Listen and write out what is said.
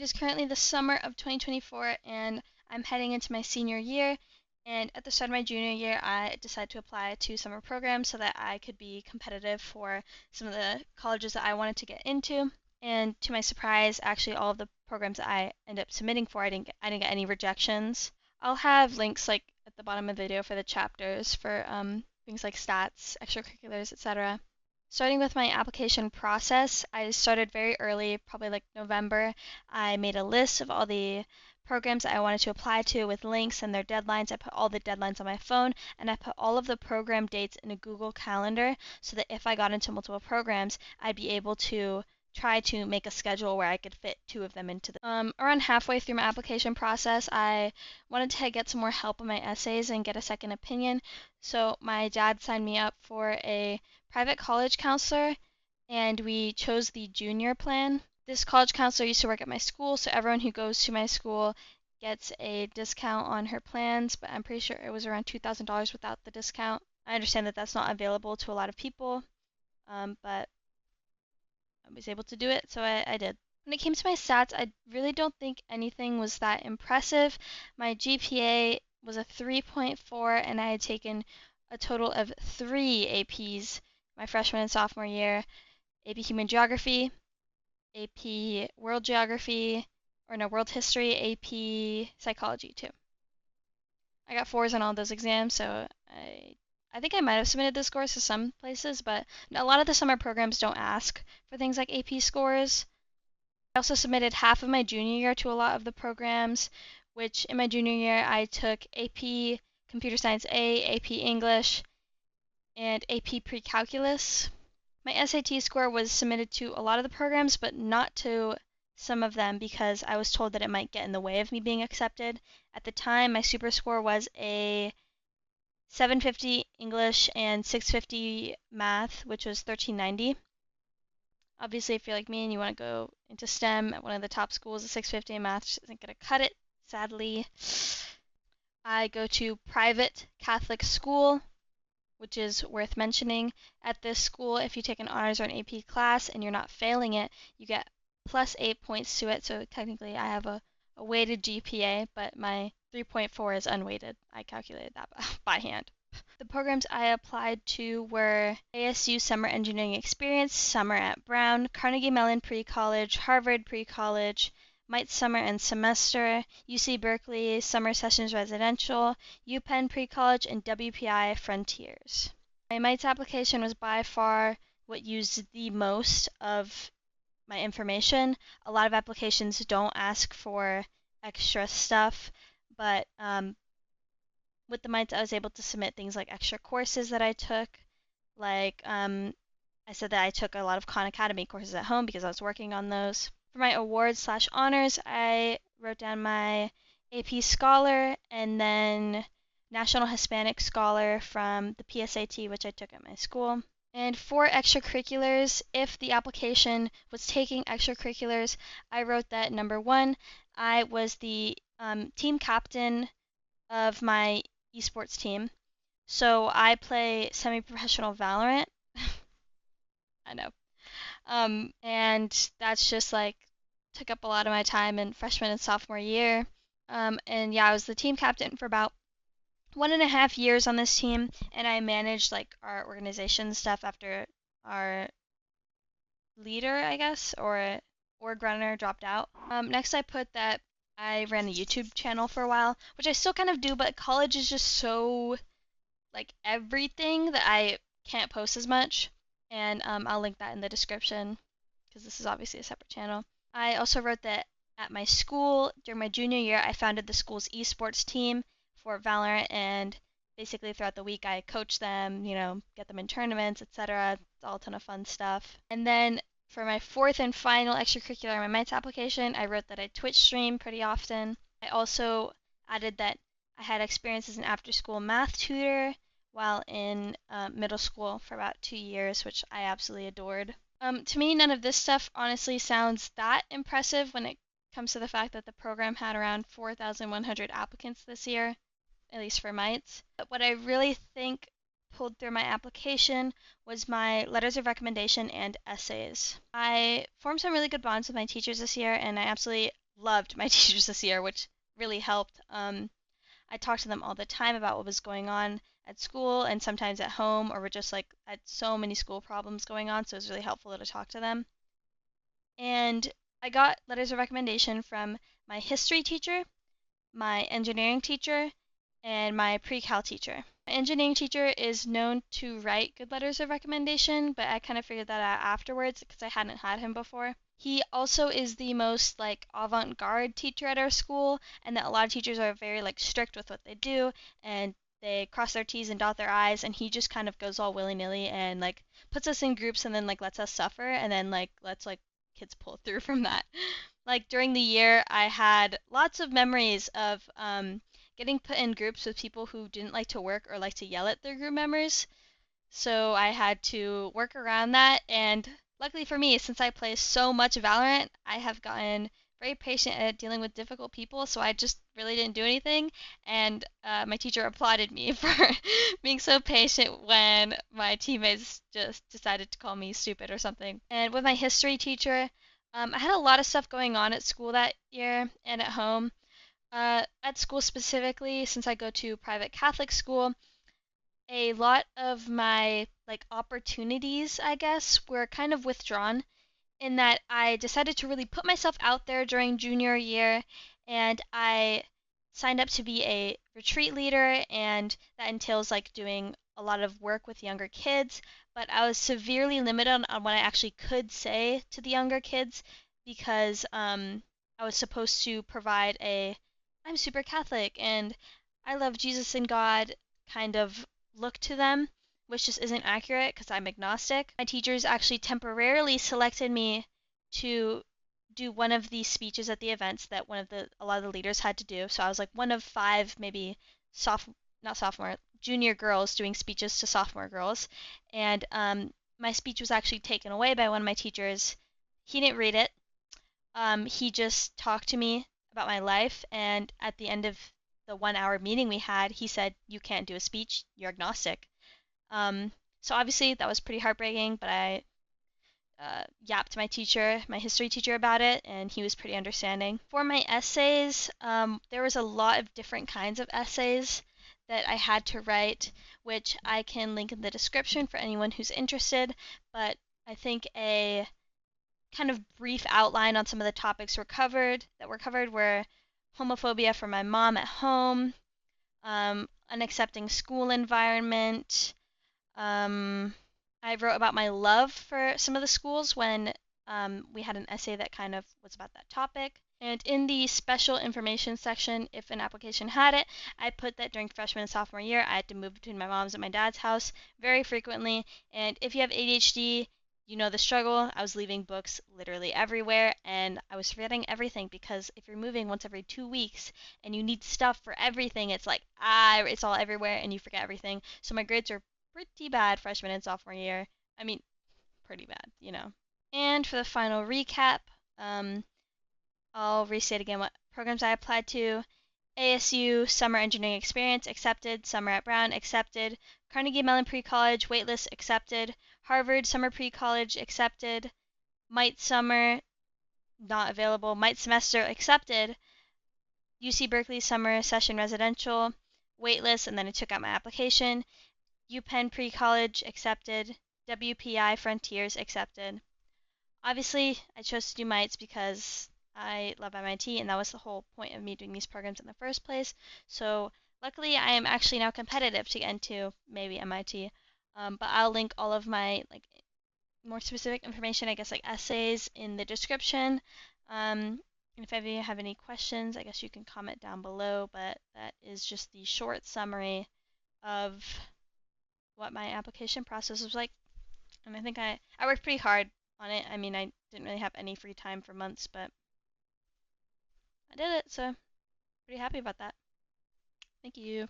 It is currently the summer of 2024 and I'm heading into my senior year. And at the start of my junior year, I decided to apply to summer programs so that I could be competitive for some of the colleges that I wanted to get into. And to my surprise, actually all of the programs that I ended up submitting for, I didn't get any rejections. I'll have links like at the bottom of the video for the chapters for things like stats, extracurriculars, etc. Starting with my application process, I started very early, probably like November. I made a list of all the programs I wanted to apply to with links and their deadlines. I put all the deadlines on my phone, and I put all of the program dates in a Google Calendar so that if I got into multiple programs, I'd be able to try to make a schedule where I could fit 2 of them into the around halfway through my application process, I wanted to get some more help on my essays and get a second opinion. So my dad signed me up for a private college counselor, and we chose the junior plan. This college counselor used to work at my school, so everyone who goes to my school gets a discount on her plans, but I'm pretty sure it was around $2,000 without the discount. I understand that that's not available to a lot of people, but I was able to do it, so I did. When it came to my stats, I really don't think anything was that impressive. My GPA was a 3.4, and I had taken a total of 3 APs my freshman and sophomore year: AP Human Geography, AP World Geography, or no, World History, AP Psychology too. I got 4s on all those exams, so I think I might have submitted the scores to some places, but a lot of the summer programs don't ask for things like AP scores. I also submitted half of my junior year to a lot of the programs, which in my junior year I took AP Computer Science A, AP English, and AP Pre-Calculus. My SAT score was submitted to a lot of the programs, but not to some of them because I was told that it might get in the way of me being accepted. At the time, my super score was a 750 English and 650 math, which was 1390. Obviously, if you're like me and you want to go into STEM at one of the top schools, a 650 in math just isn't going to cut it, sadly. I go to private Catholic school, which is worth mentioning. At this school, if you take an honors or an AP class and you're not failing it, you get plus 8 points to it. So technically, I have a weighted GPA, but my 3.4 is unweighted. I calculated that by hand. The programs I applied to were ASU Summer Engineering Experience, Summer at Brown, Carnegie Mellon Pre-College, Harvard Pre-College, Mite Summer and Semester, UC Berkeley Summer Sessions Residential, UPenn Pre-College, and WPI Frontiers. My Mites application was by far what used the most of my information. A lot of applications don't ask for extra stuff, but with the Mites, I was able to submit things like extra courses that I took. Like, I said that I took a lot of Khan Academy courses at home because I was working on those. For my awards/honors, I wrote down my AP Scholar and then National Hispanic Scholar from the PSAT, which I took at my school. And for extracurriculars, if the application was taking extracurriculars, I wrote that number 1, I was the team captain of my esports team. So I play semi-professional Valorant. I know. And that's just like took up a lot of my time in freshman and sophomore year. And yeah, I was the team captain for about 1.5 years on this team, and I managed like our organization stuff after our leader, I guess, or org runner dropped out. Next I put that I ran a YouTube channel for a while, which I still kind of do, but college is just so like everything that I can't post as much, and I'll link that in the description because this is obviously a separate channel. I also wrote that at my school during my junior year I founded the school's esports team for Valorant, and basically throughout the week I coach them, you know, get them in tournaments, etc. It's all a ton of fun stuff. And then for my 4th and final extracurricular in my Mites application, I wrote that I Twitch stream pretty often. I also added that I had experience as an after-school math tutor while in middle school for about 2 years, which I absolutely adored. To me, none of this stuff honestly sounds that impressive when it comes to the fact that the program had around 4,100 applicants this year, at least for Mites. But what I really think pulled through my application was my letters of recommendation and essays. I formed some really good bonds with my teachers this year, and I absolutely loved my teachers this year, which really helped. I talked to them all the time about what was going on at school and sometimes at home, or we're just like had so many school problems going on, so it was really helpful to talk to them. And I got letters of recommendation from my history teacher, my engineering teacher, and my pre-cal teacher. My engineering teacher is known to write good letters of recommendation, but I kind of figured that out afterwards because I hadn't had him before. He also is the most like avant-garde teacher at our school, and that a lot of teachers are very like strict with what they do, and they cross their T's and dot their I's, and he just kind of goes all willy-nilly and like puts us in groups and then like lets us suffer and then like lets like kids pull through from that. Like during the year, I had lots of memories of getting put in groups with people who didn't like to work or like to yell at their group members. So I had to work around that. And luckily for me, since I play so much Valorant, I have gotten very patient at dealing with difficult people. So I just really didn't do anything. And my teacher applauded me for being so patient when my teammates just decided to call me stupid or something. And with my history teacher, I had a lot of stuff going on at school that year and at home. At school specifically, since I go to private Catholic school, a lot of my like opportunities, I guess, were kind of withdrawn in that I decided to really put myself out there during junior year and I signed up to be a retreat leader and that entails like doing a lot of work with younger kids, but I was severely limited on what I actually could say to the younger kids because I was supposed to provide a I'm super Catholic and I love Jesus and God kind of look to them, which just isn't accurate because I'm agnostic. My teachers actually temporarily selected me to do one of the speeches at the events that a lot of the leaders had to do. So I was like one of five maybe not sophomore junior girls doing speeches to sophomore girls, and my speech was actually taken away by one of my teachers. He didn't read it. He just talked to me about my life, and at the end of the 1 hour meeting we had, he said, "You can't do a speech. You're agnostic." So obviously that was pretty heartbreaking, but I yapped my teacher, my history teacher, about it, and he was pretty understanding. For my essays, there was a lot of different kinds of essays that I had to write, which I can link in the description for anyone who's interested, but I think a kind of brief outline on some of the topics were covered were homophobia for my mom at home, unaccepting school environment. I wrote about my love for some of the schools when we had an essay that kind of was about that topic. And in the special information section, if an application had it, I put that during freshman and sophomore year, I had to move between my mom's and my dad's house very frequently. And if you have ADHD, you know the struggle. I was leaving books literally everywhere, and I was forgetting everything because if you're moving once every 2 weeks and you need stuff for everything, it's like, it's all everywhere and you forget everything. So my grades were pretty bad freshman and sophomore year. I mean, pretty bad, you know. And for the final recap, I'll restate again what programs I applied to. ASU Summer Engineering Experience accepted, Summer at Brown accepted, Carnegie Mellon Pre-College waitlist accepted, Harvard Summer Pre-College accepted, Mite Summer not available, Mite Semester accepted, UC Berkeley Summer Session Residential waitlist, and then I took out my application, UPenn Pre-College accepted, WPI Frontiers accepted. Obviously, I chose to do Mites because I love MIT, and that was the whole point of me doing these programs in the first place. So luckily, I am actually now competitive to get into maybe MIT. But I'll link all of my like more specific information, I guess like essays, in the description. And if any of you have any questions, I guess you can comment down below. But that is just the short summary of what my application process was like. And I think I worked pretty hard on it. I mean, I didn't really have any free time for months, but I did it, so pretty happy about that. Thank you.